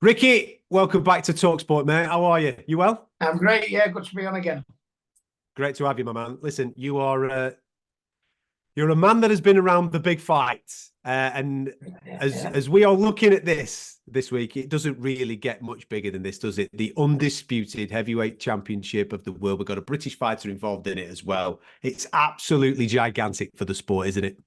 Ricky, welcome back to talkSPORT, mate. How are you? You well? I'm great. Yeah, good to be on again. Great to have you, my man. Listen, you're a man that has been around the big fights, and Yeah, as yeah. as we are looking at this week, it doesn't really get much bigger than this, does it? The undisputed heavyweight championship of the world. We've got a British fighter involved in it as well. It's absolutely gigantic for the sport, isn't it?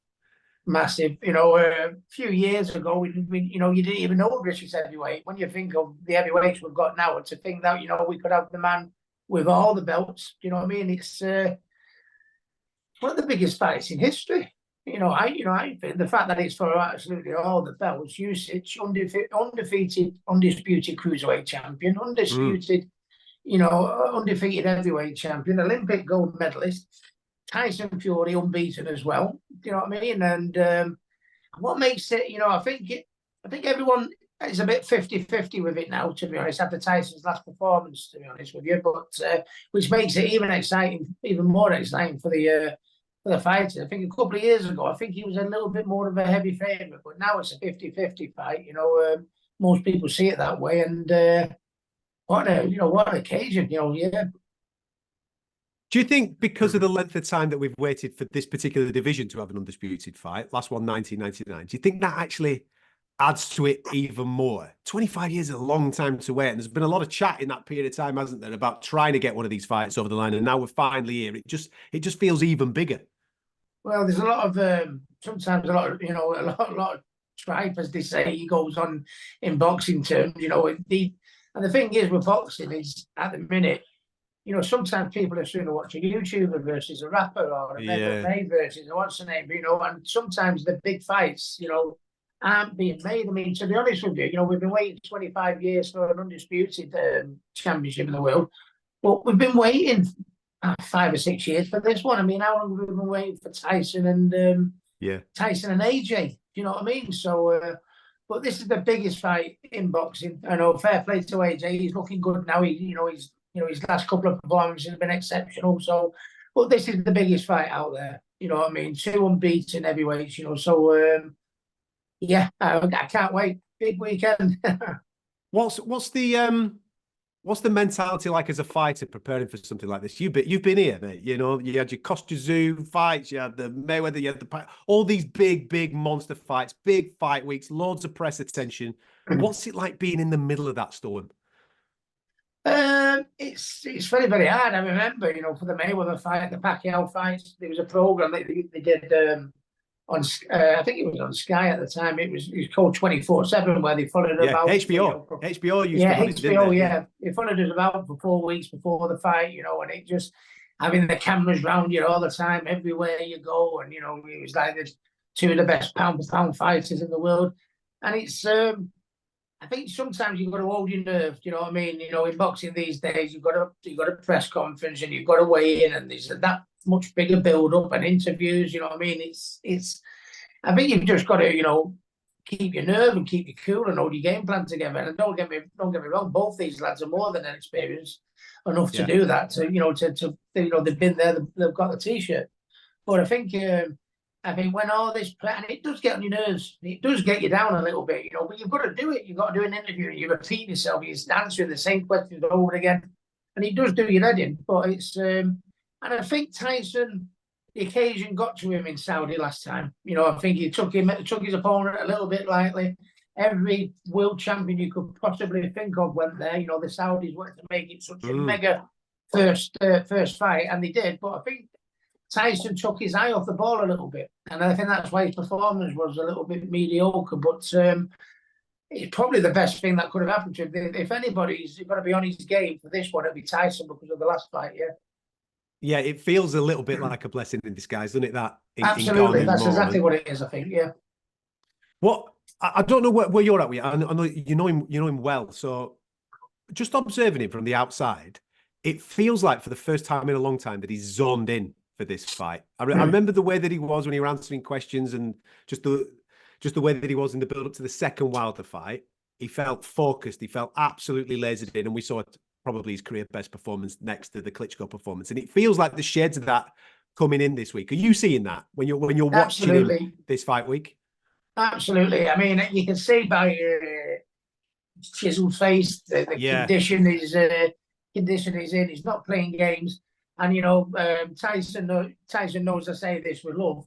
Massive. A few years ago, you didn't even know British heavyweight. When you think of the heavyweights we've got now, and to think that we could have the man with all the belts. You know what I mean? It's one of the biggest fights in history. I think the fact that it's for absolutely all the belts. Usyk, undefeated, undisputed cruiserweight champion, Mm. undisputed, undefeated heavyweight champion, Olympic gold medalist. Tyson Fury unbeaten as well. Do you know what I mean? And what makes it, I think everyone is a bit 50-50 with it now, to be honest, after Tyson's last performance, to be honest with you. But which makes it even more exciting for the fighters. I think a couple of years ago, I think he was a little bit more of a heavy favourite, but now it's a 50-50 fight. Most people see it that way. And what an occasion, yeah. Do you think because of the length of time that we've waited for this particular division to have an undisputed fight, last one 1999, do you think that actually adds to it even more? 25 years is a long time to wait. And there's been a lot of chat in that period of time, hasn't there, about trying to get one of these fights over the line. And now we're finally here. It just feels even bigger. Well, there's a lot of sometimes a lot of a lot of tripe, as they say, he goes on in boxing terms. And the thing is with boxing is at the minute, sometimes people are sooner watching a YouTuber versus a rapper or a Yeah. MMA versus a what's the name, and sometimes the big fights, aren't being made. I mean, to be honest with you, we've been waiting 25 years for an undisputed championship in the world, but we've been waiting 5 or 6 years for this one. I mean, how long have we been waiting for Yeah. Tyson and AJ? Do you know what I mean? So, but this is the biggest fight in boxing. I know, fair play to AJ. He's looking good now. His last couple of performances have been exceptional. So, but this is the biggest fight out there. You know what I mean? Two unbeaten heavyweights. So yeah, I can't wait. Big weekend. What's the mentality like as a fighter preparing for something like this? You've been here, mate. You had your Kostya fights, you had the Mayweather, you had all these big monster fights, big fight weeks, loads of press attention. What's it like being in the middle of that storm? It's very, very hard. I remember, for the Mayweather fight, the Pacquiao fights, there was a program that they did on, I think it was on Sky at the time. It was called 24/7, where they followed Yeah, about. HBO used to Yeah, run it, didn't HBO. they? Yeah, they followed us about for 4 weeks before the fight, and it just having the cameras round you all the time, everywhere you go, and it was like there's two of the best pound for pound fighters in the world, and it's I think sometimes you've got to hold your nerve. You know what I mean? In boxing these days, you've got a press conference and you've got to weigh in, and there's that much bigger build up and interviews. You know what I mean? It's. I think you've just got to keep your nerve and keep your cool and hold your game plan together. And don't get me wrong, both these lads are more than experienced enough to Yeah. do that. They've been there, they've got the t-shirt. But I think when all this, and it does get on your nerves, it does get you down a little bit, but you've got to do it. You've got to do an interview, and you repeat yourself, you're answering the same questions over again. And it does do your head in. But and I think Tyson, the occasion got to him in Saudi last time. I think he took his opponent a little bit lightly. Every world champion you could possibly think of went there. The Saudis wanted to make it such a mega first fight, and they did. But I think Tyson took his eye off the ball a little bit, and I think that's why his performance was a little bit mediocre. But it's probably the best thing that could have happened to him. If anybody's got to be on his game for this one, it'd be Tyson because of the last fight. Yeah. Yeah, it feels a little bit like a blessing in disguise, doesn't it? That Absolutely, that's moment. exactly what it is. I think. Yeah. What I don't know where you're at with. I know you know him well. So just observing him from the outside, it feels like for the first time in a long time that he's zoned in for this fight. I remember the way that he was when he were answering questions, and just the way that he was in the build up to the second Wilder fight. He felt focused. He felt absolutely lasered in, and we saw probably his career best performance next to the Klitschko performance. And it feels like the shades of that coming in this week. Are you seeing that when you're watching him this fight week? Absolutely. I mean, you can see by chiseled face. The Yeah. condition is in. He's not playing games, and Tyson knows I say this with love.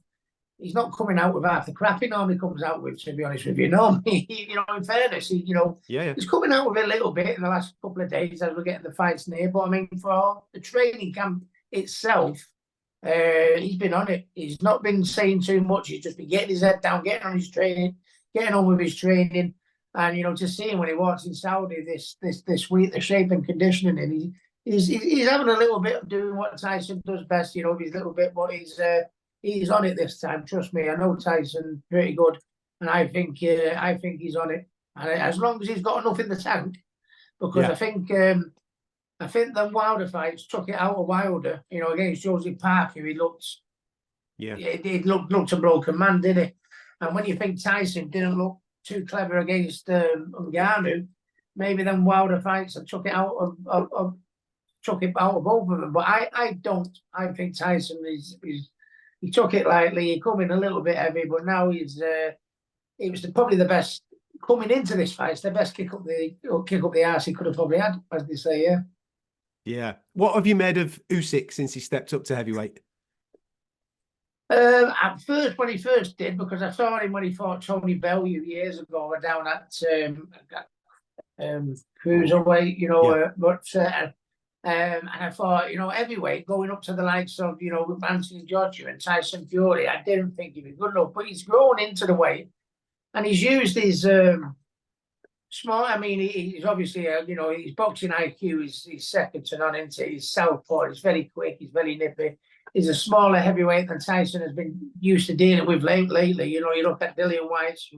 He's not coming out with half the crap he normally comes out with. To be honest with you, normally, in fairness, he's coming out with a little bit in the last couple of days as we're getting the fights near. But I mean, for the training camp itself, he's been on it. He's not been saying too much. He's just been getting his head down, getting on his training, getting on with his training. And just seeing when he walks in Saudi this week, the shape and conditioning, and he's having a little bit of doing what Tyson does best, his little bit, but he's on it this time. Trust me, I know Tyson pretty good, and I think he's on it. And as long as he's got enough in the tank, because I think them Wilder fights took it out of Wilder. Against Josie Parker, he looked a broken man, didn't he? And when you think Tyson didn't look too clever against Ngannou, maybe them Wilder fights have took it out of both of them. But I don't. I think Tyson he took it lightly. He come in a little bit heavy, but now it was probably the best coming into this fight. It's the best kick up the arse he could have probably had, as they say. Yeah. Yeah. What have you made of Usyk since he stepped up to heavyweight? At first, when he first did, because I saw him when he fought Tony Bellew years ago, down at cruiserweight, and I thought, heavyweight going up to the likes of, Anthony Joshua and Tyson Fury, I didn't think he'd be good enough, but he's grown into the weight, and he's used his small. I mean, he's obviously, his boxing IQ is second to none. He's southpaw. He's very quick. He's very nippy. He's a smaller heavyweight than Tyson has been used to dealing with lately. You look at Dillian White's,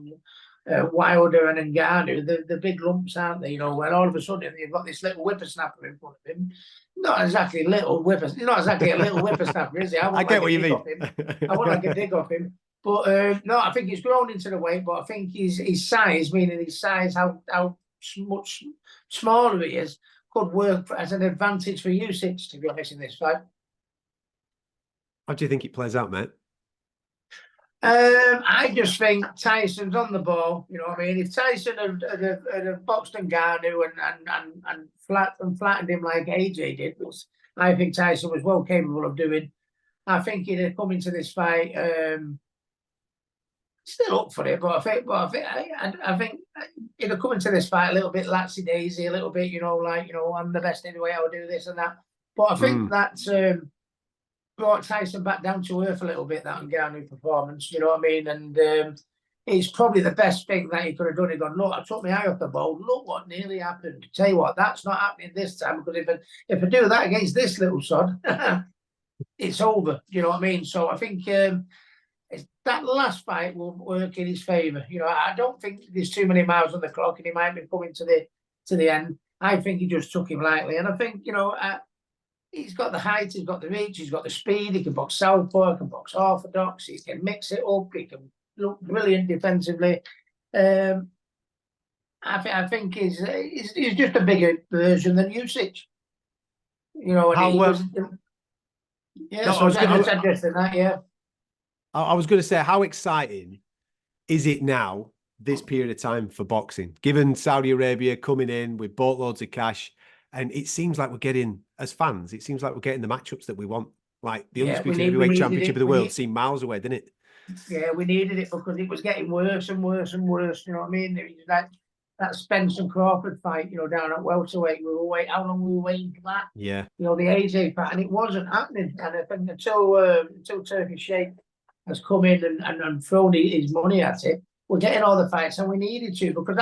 Wilder and Ngannou, the big lumps, aren't they? When all of a sudden you've got this little whippersnapper in front of him. Not exactly a little whippersnapper, is he? I get what you mean. I want like a dig off him. But no, I think he's grown into the weight, but I think his size, meaning his size, how much smaller he is, could work as an advantage for Usyk, to be honest, in this fight. How do you think it plays out, mate? I just think Tyson's on the ball. If Tyson had boxed Ngannou and flattened him like AJ did, which I think Tyson was well capable of doing, I think he'd have come into this fight still up for it. But I think he'd have come into this fight a little bit latsy daisy, a little bit, I'm the best anyway. I'll do this and that. But I think that's brought Tyson back down to earth a little bit, that Ngannou performance, And it's probably the best thing that he could have done. He gone, look, I took my eye off the ball. Look what nearly happened. Tell you what, that's not happening this time, because if I do that against this little sod, it's over. So I think that last fight will work in his favour. I don't think there's too many miles on the clock, and he might be coming to the end. I think he just took him lightly, and I think he's got the height, he's got the reach, he's got the speed. He can box southpaw, he can box orthodox, he can mix it up, he can look brilliant defensively. I think he's just a bigger version than Usyk. I was going to say, how exciting is it now, this period of time for boxing, given Saudi Arabia coming in with boatloads of cash? And it seems like we're getting, as fans, it seems like we're getting the matchups that we want. Like the Undisputed Heavyweight Championship of the World seemed miles away, didn't it? Yeah, we needed it because it was getting worse and worse and worse. You know what I mean? It was like that Spence and Crawford fight, down at welterweight. How long we were waiting for that? Yeah. The AJ fight, and it wasn't happening. And I think until Turkish Sheikh has come in and thrown his money at it, we're getting all the fights, and we needed to, because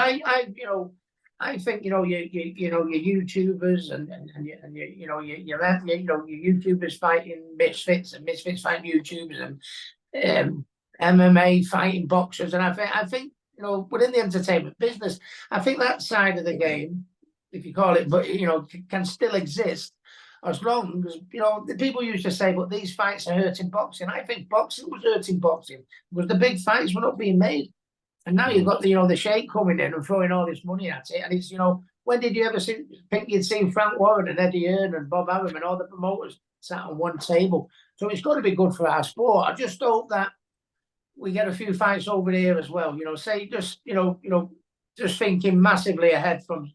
I think your YouTubers and your YouTubers fighting misfits and misfits fighting YouTubers and MMA fighting boxers, and I think within the entertainment business, I think that side of the game, if you call it, but can still exist, as long as the people used to say, but these fights are hurting boxing. I think boxing was hurting boxing because the big fights were not being made. And now you've got the Sheikh coming in and throwing all this money at it. And it's, when did you ever think you'd seen Frank Warren and Eddie Hearn and Bob Arum and all the promoters sat on one table? So it's got to be good for our sport. I just hope that we get a few fights over here as well. Say just, just thinking massively ahead from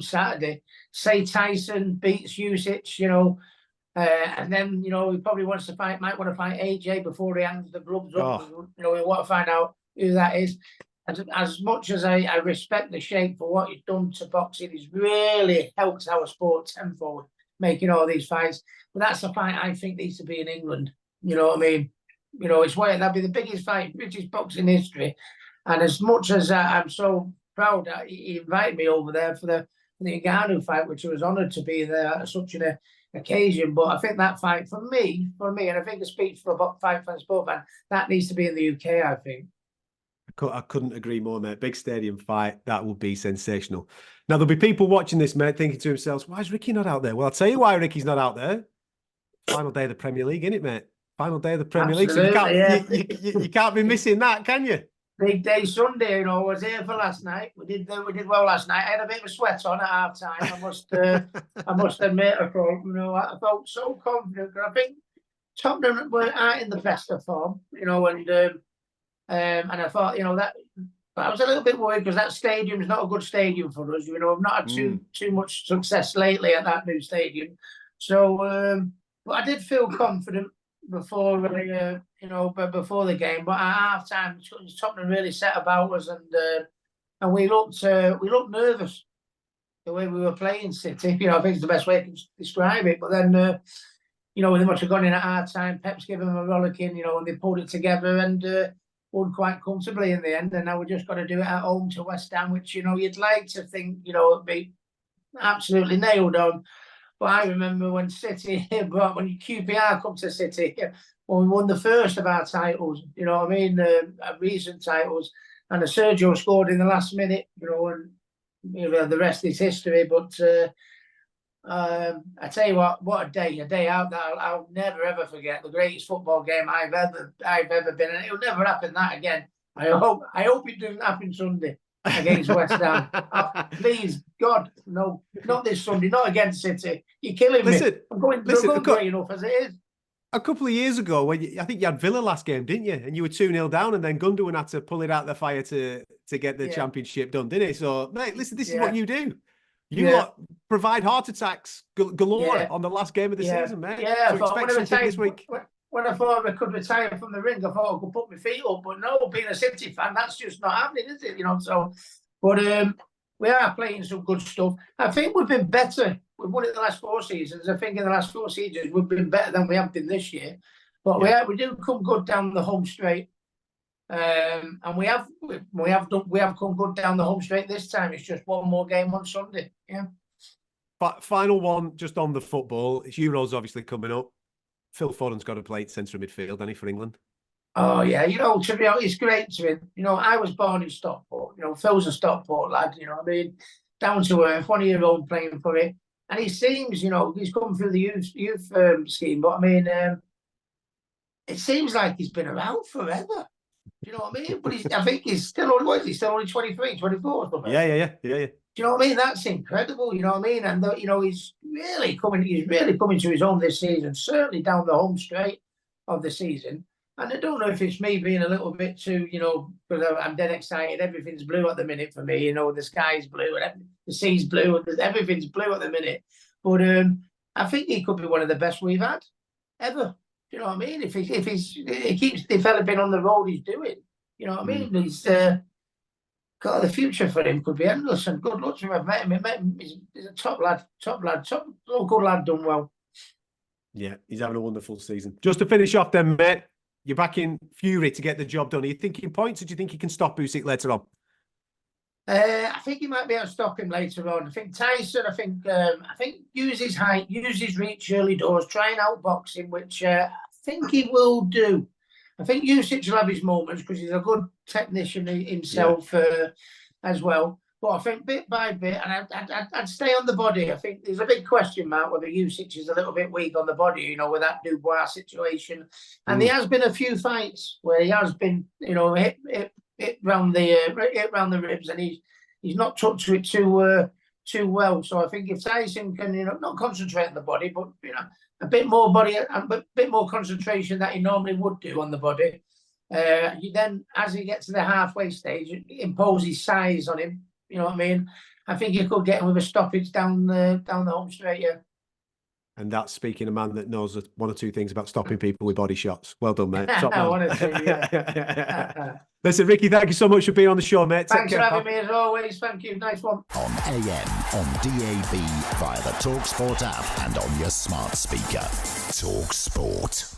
Saturday. Say Tyson beats Usyk, and then he probably might want to fight AJ before he hangs the gloves up. Oh. We want to find out who that is. As much as I respect the Sheikh for what he's done to boxing, he's really helped our sport tenfold, making all these fights. But that's a fight I think needs to be in England. You know what I mean? It's where that'd be the biggest fight in British boxing history. And as much as I'm so proud that he invited me over there for the Ngannou fight, which I was honoured to be there at such an occasion. But I think that fight for me, and I think it speaks for about fight fans, sport fan, that needs to be in the UK, I think. I couldn't agree more, mate. Big stadium fight, that would be sensational. Now, there'll be people watching this, mate, thinking to themselves, why is Ricky not out there? Well, I'll tell you why Ricky's not out there. Final day of the Premier League, isn't it, mate? Final day of the Premier League. So you can't be missing that, can you? Big day Sunday, I was here for last night. We did well last night. I had a bit of a sweat on at half time. I must admit, I felt so confident. I think Tottenham aren't in the best of form, and I thought, that. But I was a little bit worried because that stadium is not a good stadium for us. I've not had too much success lately at that new stadium. So, but I did feel confident before before the game. But at half time, Tottenham really set about us, and we looked nervous the way we were playing City. I think it's the best way I can describe it. But then, they must have gone in at half time. Pep's given them a rollicking, and they pulled it together and won quite comfortably in the end. And now we just got to do it at home to West Ham, which you'd like to think it'd be absolutely nailed on. But I remember when when QPR come to City, when we won the first of our titles, recent titles, and Sergio scored in the last minute, and the rest is history. But I tell you what a day out that I'll never ever forget. The greatest football game I've ever been in. It'll never happen that again. I hope it doesn't happen Sunday against West Ham. Please, God, no, not this Sunday, not against City. You're killing me. I'm going great enough as it is. A couple of years ago, I think you had Villa last game, didn't you? And you were 2-0 down, and then Gundogan had to pull it out the fire to get the championship done, didn't he? So, mate, listen, this is what you do. You provide heart attacks galore on the last game of the season, mate. Yeah, so expect something this week. When I thought I could retire from the ring, I thought I could put my feet up. But no, being a City fan, that's just not happening, is it? So, but we are playing some good stuff. I think we've been better. We've won it the last 4 seasons. I think in the last 4 seasons we've been better than we have been this year. But we do come good down the home straight, and we have come good down the home straight this time. It's just one more game on Sunday. Yeah. But final one, just on the football. It's Euros obviously coming up. Phil Foden's got to play centre midfield, hasn't he, for England? Oh yeah, to be honest, it's great to him. I was born in Stockport. Phil's a Stockport lad. Down to earth, 1 year old playing for it, and he seems, he's come through the youth scheme. But it seems like he's been around forever. Do you know what I mean? But I think he's still only, what is he? Still only 23, 24 or something. Yeah. Do you know what I mean? That's incredible. You know what I mean? And he's really coming to his own this season. Certainly down the home straight of the season. And I don't know if it's me being a little bit too, because I'm dead excited. Everything's blue at the minute for me. The sky's blue and the sea's blue and everything's blue at the minute. But I think he could be one of the best we've had ever. Do you know what I mean? If he keeps developing on the road he's doing, you know what I mean? He's got the future for him could be endless. And good luck to him. I've met him. He's a top local lad, done well. Yeah, he's having a wonderful season. Just to finish off, then, mate. You're backing Fury to get the job done. Are you thinking points, or do you think he can stop Usyk later on? I think he might be able to stop him later on. I think Tyson, I think use his height, use his reach early doors, try and outbox him, which I think he will do. I think Usyk will have his moments because he's a good technician himself as well. But I think bit by bit, and I'd stay on the body. I think there's a big question mark whether Usyk is a little bit weak on the body, with that Dubois situation. And there has been a few fights where he has been, hit round the ribs, and he's not took to it too well. So I think if Tyson can, not concentrate on the body, but a bit more body and a bit more concentration that he normally would do on the body, then as he gets to the halfway stage, impose his size on him. You know what I mean? I think he could get him with a stoppage down the home straight. Yeah. And that's speaking a man that knows one or two things about stopping people with body shots. Well done, mate. Top I man. want to yeah. Listen, Ricky, thank you so much for being on the show, mate. Thanks for having me as always. Thank you. Nice one. On AM, on DAB, via the talkSPORT app and on your smart speaker. talkSPORT.